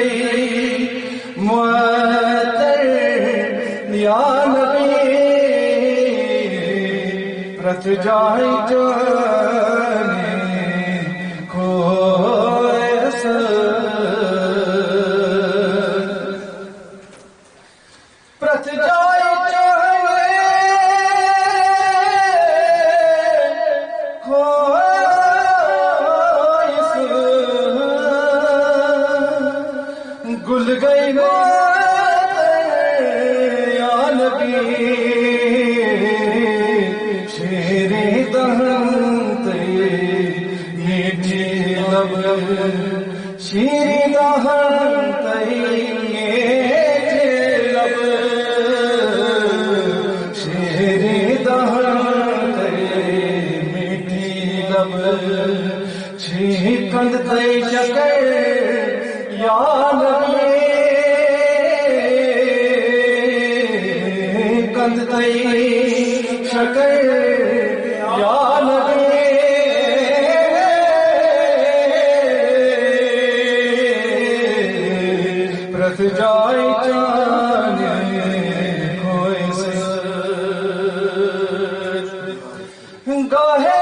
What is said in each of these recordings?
گئی معطر یا نبی رت جائے جانے کوئی اثر رت جائے گل گئی یا نبی شیر دہن تے میٹھی لب شیر دہن تے میٹھی لب شیر دہن تے میٹھی لب کند تے شکر یا نبی کند تے شکر یا نبی رت جائے جانے کوئی سر گاہے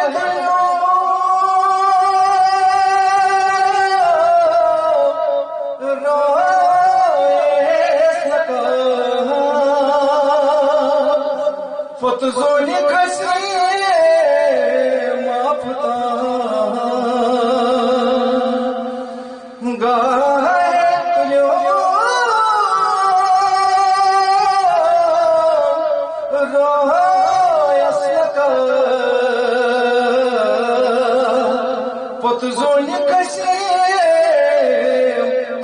فتزونی کسی مافتا گاہے تلیو روح اسلکا فتزونی کسی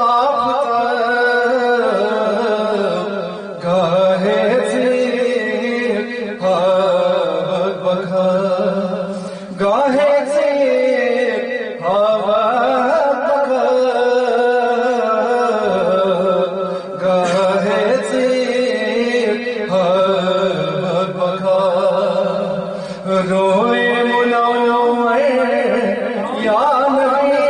آفتا گاہے گاہے سے ہوا بکا گاہے سے ہوا بکا روئے منور یا نبی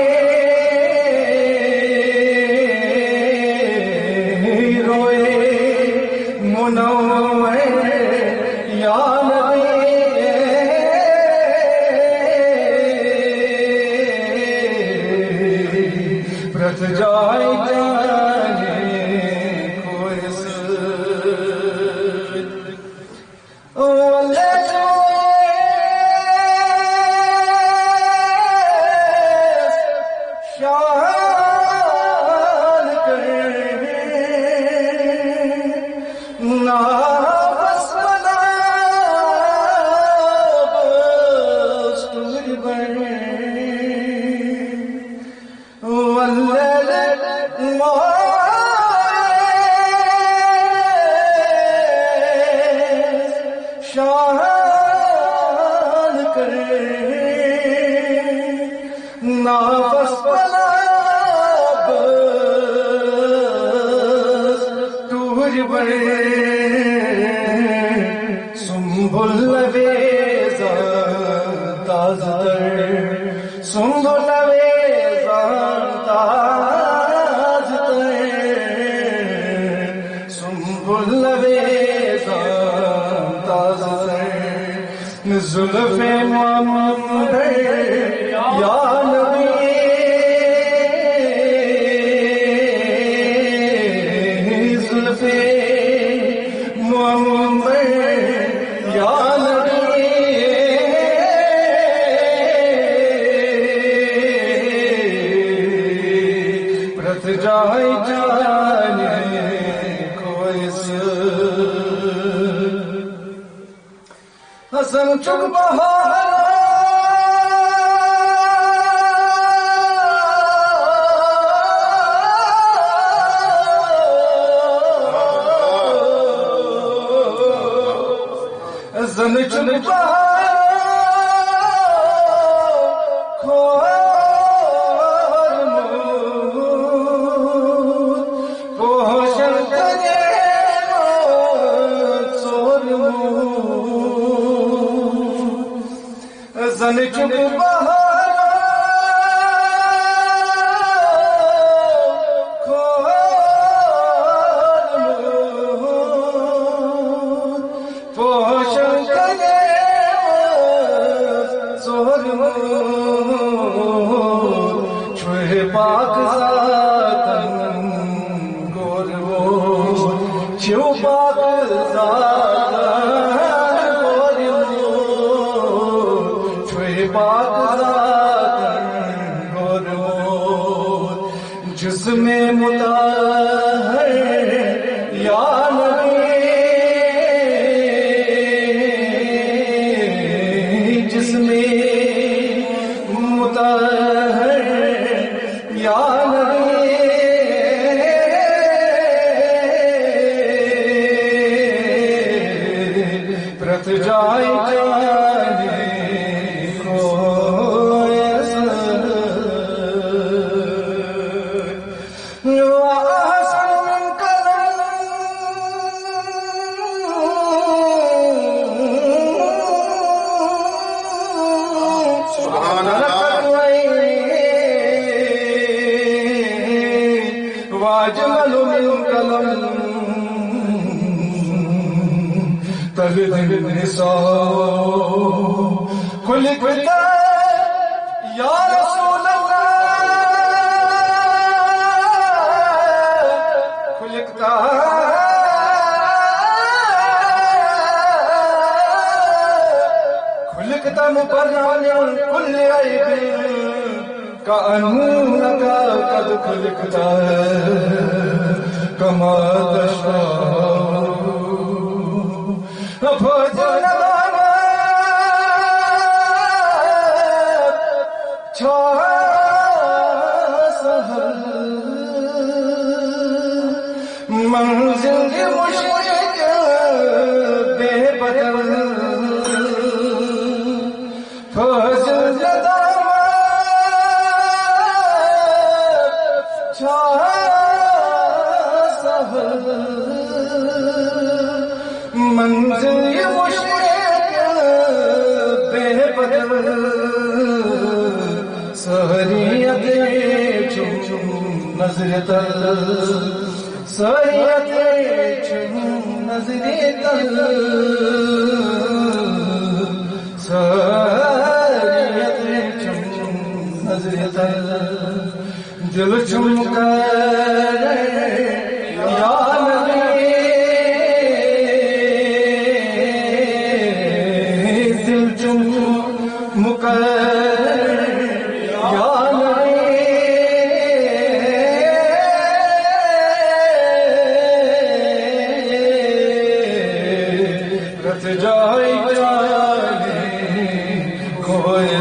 روئے منور یا نبی رت جائے جانے کوئی سر شان کرے نافس بنا بستر بنے شان کرے نافس بنا دور بڑے سنبھل لبیزان تازدر سنبھل لبیزان تازدر سنبھل لبیزان تازدر زلف محمد یا نبی زلف محمد یا نبی رت جائے جانے کوئی سر حسن چک بہار حسن چک بہار کھوار مور پوشن تجے سور مور حسن چک بہار کھوار پاک ذاتن گور وہ چھو پاک ذاتن گور وہ چھو پاک ذاتن گور وہ جس میں مطہر یا نبی جس میں مطہر یا نبی پرت جائے جانے کو واجمل من قلم تلد النساء خلقت یا رسول اللہ خلقت مبرئا من كل عیب كأنك قد خلقت كما تشاء فجر سهل منزل مشرق بے بدل فضل سهل منزل مشرق بے بدل سہریت چم نظر تل سہریت چم نظر تل سہریت چم نظر تل دل چم کر یا نبی دل چم کر یا نبی رت جائے جانے کوئی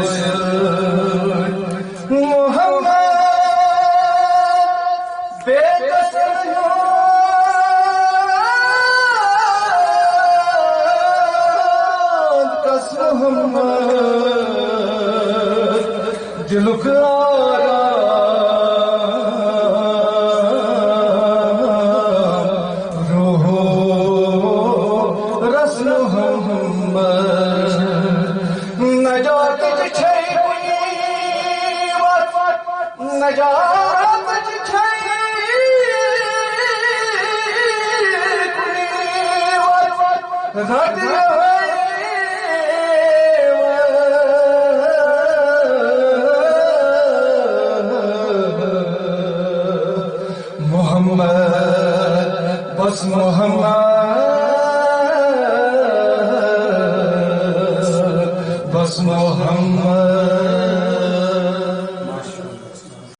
دل کارا روح رس محمد نجات چھے نجات چھے رد بس محمد بس محمد